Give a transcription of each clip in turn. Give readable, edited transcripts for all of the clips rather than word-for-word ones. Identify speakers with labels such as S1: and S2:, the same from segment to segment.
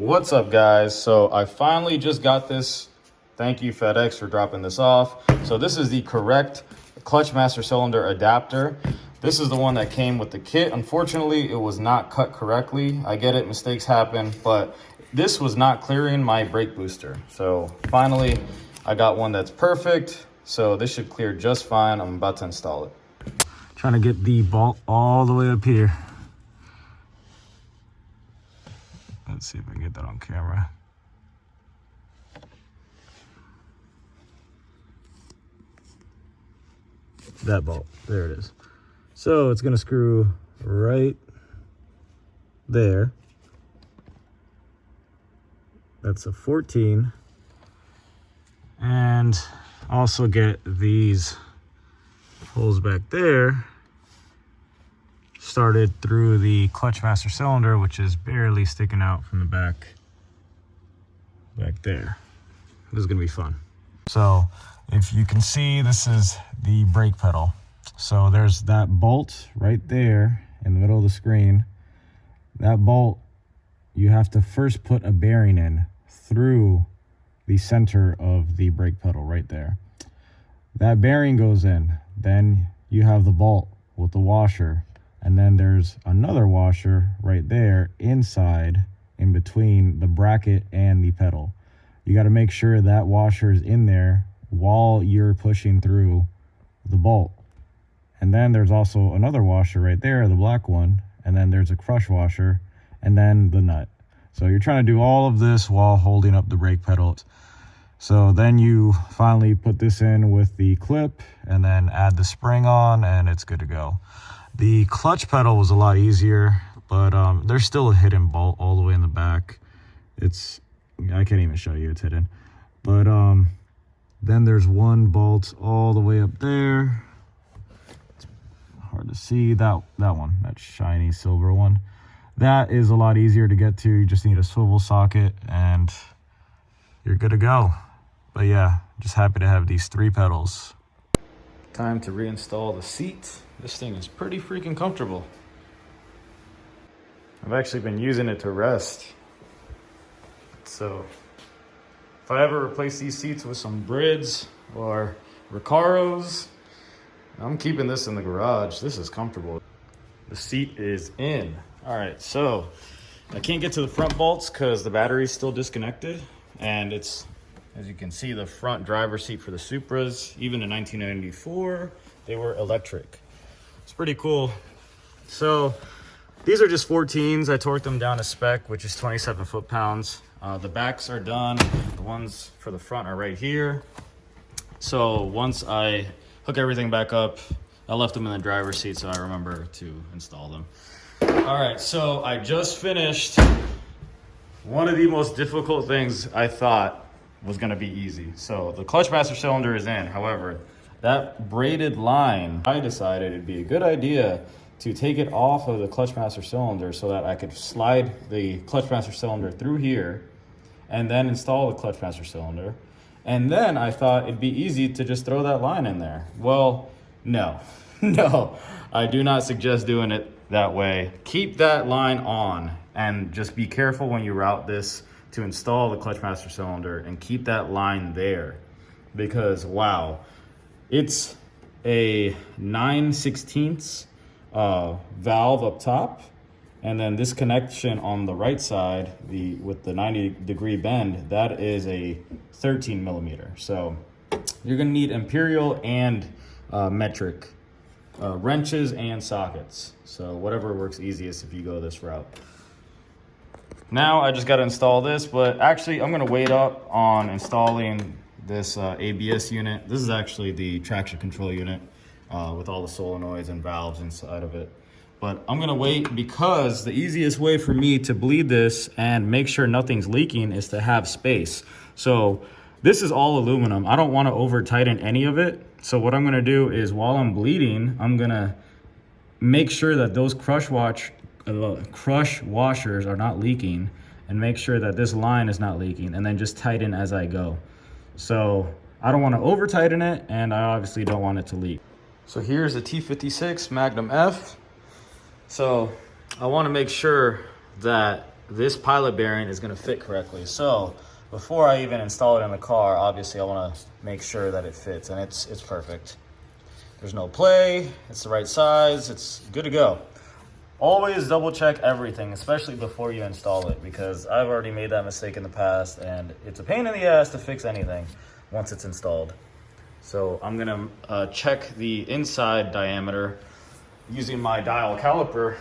S1: What's up, guys? So I finally just got this. Thank you, FedEx, for dropping this off. So this is the correct clutch master cylinder adapter. This is the one that came with the kit. Unfortunately, it was not cut correctly. I get it, mistakes happen, but this was not clearing my brake booster. So finally, I got one that's perfect. So this should clear just fine. I'm about to install it. Trying to get the bolt all the way up here. Let's see if I can get that on camera. That bolt, there it is. So it's gonna screw right there. That's a 14. And also get these holes back there started through the clutch master cylinder, which is barely sticking out from the back there. This is gonna be fun. So if you can see, this is the brake pedal. So there's that bolt right there in the middle of the screen. That bolt, you have to first put a bearing in through the center of the brake pedal right there. That bearing goes in, then you have the bolt with the washer. And then there's another washer right there inside, in between the bracket and the pedal. You got to make sure that washer is in there while you're pushing through the bolt. And then there's also another washer right there, the black one. And then there's a crush washer and then the nut. So you're trying to do all of this while holding up the brake pedal. So then you finally put this in with the clip and then add the spring on and it's good to go. The clutch pedal was a lot easier, but there's still a hidden bolt all the way in the back. I can't even show you, it's hidden. But then there's one bolt all the way up there. It's hard to see, that one, that shiny silver one. That is a lot easier to get to. You just need a swivel socket and you're good to go. But yeah, just happy to have these 3 pedals. Time to reinstall the seat. This thing is pretty freaking comfortable. I've actually been using it to rest. So if I ever replace these seats with some Brids or Recaros, I'm keeping this in the garage. This is comfortable. The seat is in. All right, so I can't get to the front bolts because the battery's still disconnected. And it's, as you can see, the front driver's seat for the Supras, even in 1994, they were electric. It's pretty cool. So these are just 14s. I torqued them down to spec, which is 27 foot-pounds. The backs are done. The ones for the front are right here. So once I hook everything back up, I left them in the driver's seat so I remember to install them. All right, so I just finished one of the most difficult things I thought was gonna be easy. So the clutch master cylinder is in. However, that braided line, I decided it'd be a good idea to take it off of the clutch master cylinder so that I could slide the clutch master cylinder through here and then install the clutch master cylinder. And then I thought it'd be easy to just throw that line in there. Well, no, no, I do not suggest doing it that way. Keep that line on and just be careful when you route this to install the clutch master cylinder and keep that line there because wow. It's a 9/16 valve up top, and then this connection on the right side, with the 90-degree bend, that is a 13 millimeter. So you're gonna need imperial and metric wrenches and sockets. So whatever works easiest if you go this route. Now I just gotta install this, but actually I'm gonna wait up on installing this ABS unit. This is actually the traction control unit with all the solenoids and valves inside of it. But I'm gonna wait because the easiest way for me to bleed this and make sure nothing's leaking is to have space. So this is all aluminum. I don't wanna over tighten any of it. So what I'm gonna do is while I'm bleeding, I'm gonna make sure that those crush washers are not leaking and make sure that this line is not leaking and then just tighten as I go. So I don't want to over tighten it and I obviously don't want it to leak. So here's the T56 Magnum F. So I want to make sure that this pilot bearing is gonna fit correctly. So before I even install it in the car, obviously I wanna make sure that it fits, and it's perfect. There's no play, it's the right size, it's good to go. Always double check everything, especially before you install it, because I've already made that mistake in the past and it's a pain in the ass to fix anything once it's installed. So I'm gonna check the inside diameter using my dowel caliper,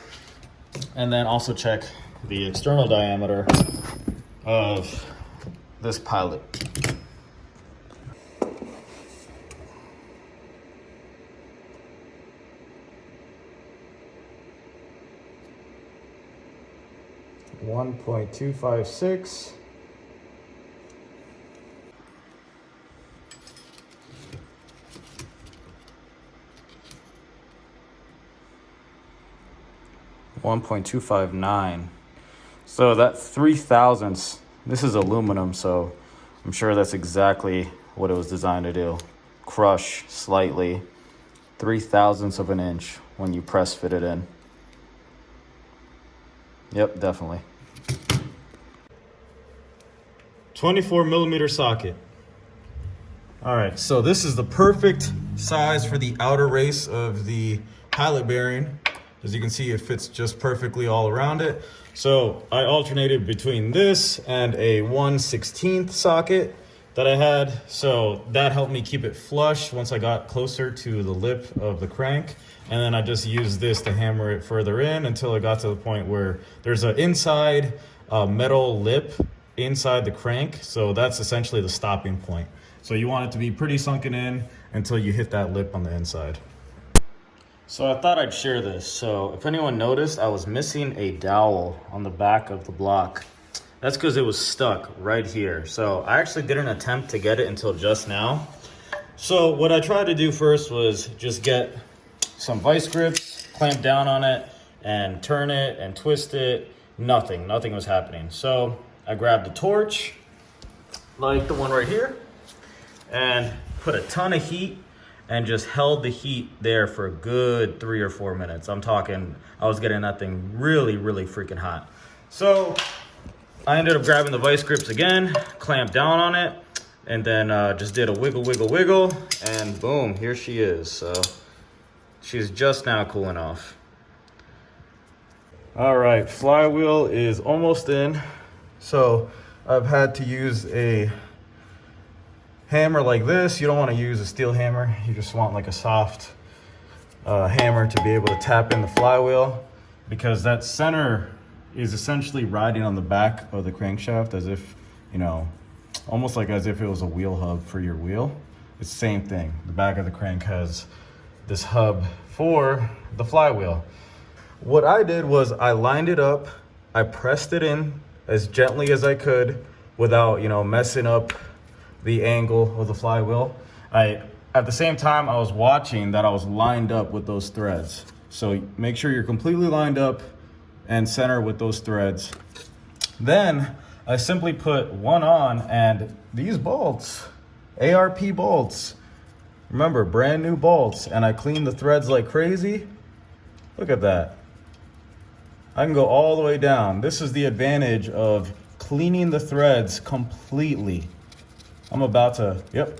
S1: and then also check the external diameter of this pilot. .256. .259. So that 3/1000ths, this is aluminum, so I'm sure that's exactly what it was designed to do. Crush slightly, 3/1000ths of an inch when you press fit it in. Yep, definitely. 24mm socket. All right, so this is the perfect size for the outer race of the pilot bearing. As you can see, it fits just perfectly all around it. So I alternated between this and a 1/16 socket that I had. So that helped me keep it flush once I got closer to the lip of the crank. And then I just used this to hammer it further in until it got to the point where there's an inside metal lip inside the crank. So that's essentially the stopping point. So you want it to be pretty sunken in until you hit that lip on the inside. So I thought I'd share this. So if anyone noticed, I was missing a dowel on the back of the block. That's because it was stuck right here. So I actually didn't attempt to get it until just now. So what I tried to do first was just get some vice grips, clamp down on it, and turn it and twist it. Nothing was happening. So I grabbed a torch, like the one right here, and put a ton of heat and just held the heat there for a good 3 or 4 minutes. I'm talking, I was getting that thing really, really freaking hot. So I ended up grabbing the vice grips again, clamped down on it, and then just did a wiggle, wiggle, wiggle, and boom, here she is. So she's just now cooling off. All right, flywheel is almost in. So I've had to use a hammer like this. You don't want to use a steel hammer. You just want like a soft hammer to be able to tap in the flywheel, because that center is essentially riding on the back of the crankshaft as if, you know, almost like as if it was a wheel hub for your wheel. It's the same thing. The back of the crank has this hub for the flywheel. What I did was I lined it up, I pressed it in as gently as I could without, you know, messing up the angle of the flywheel. At the same time, I was watching that I was lined up with those threads. So make sure you're completely lined up and center with those threads. Then I simply put one on, and these bolts, ARP bolts, remember, brand new bolts, and I cleaned the threads like crazy. Look at that. I can go all the way down. This is the advantage of cleaning the threads completely. I'm about to, yep,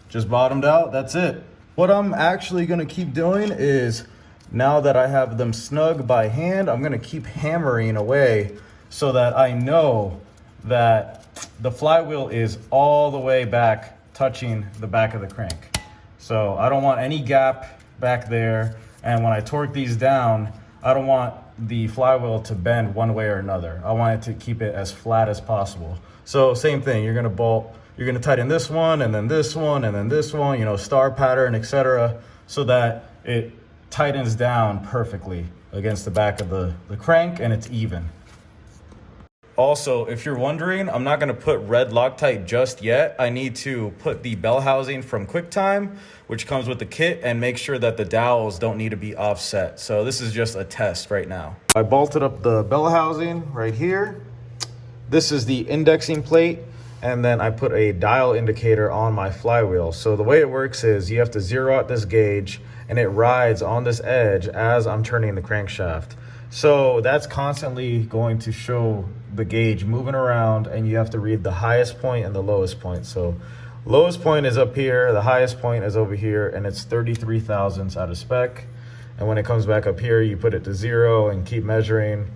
S1: just bottomed out, that's it. What I'm actually gonna keep doing is, now that I have them snug by hand, I'm gonna keep hammering away so that I know that the flywheel is all the way back touching the back of the crank. So I don't want any gap back there. And when I torque these down, I don't want the flywheel to bend one way or another. I want it to keep it as flat as possible. So same thing, you're gonna tighten this one, and then this one, and then this one, you know, star pattern, etc., so that it tightens down perfectly against the back of the crank and it's even. Also, if you're wondering, I'm not gonna put red Loctite just yet. I need to put the bell housing from QuickTime, which comes with the kit, and make sure that the dowels don't need to be offset. So this is just a test right now. I bolted up the bell housing right here. This is the indexing plate, and then I put a dial indicator on my flywheel. So the way it works is you have to zero out this gauge, and it rides on this edge as I'm turning the crankshaft. So that's constantly going to show the gauge moving around, and you have to read the highest point and the lowest point. So lowest point is up here, the highest point is over here, and it's 33 thousandths out of spec. And when it comes back up here, you put it to 0 and keep measuring.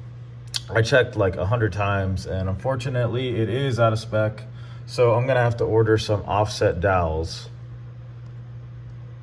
S1: I checked like 100 times, and unfortunately it is out of spec. So I'm gonna have to order some offset dowels.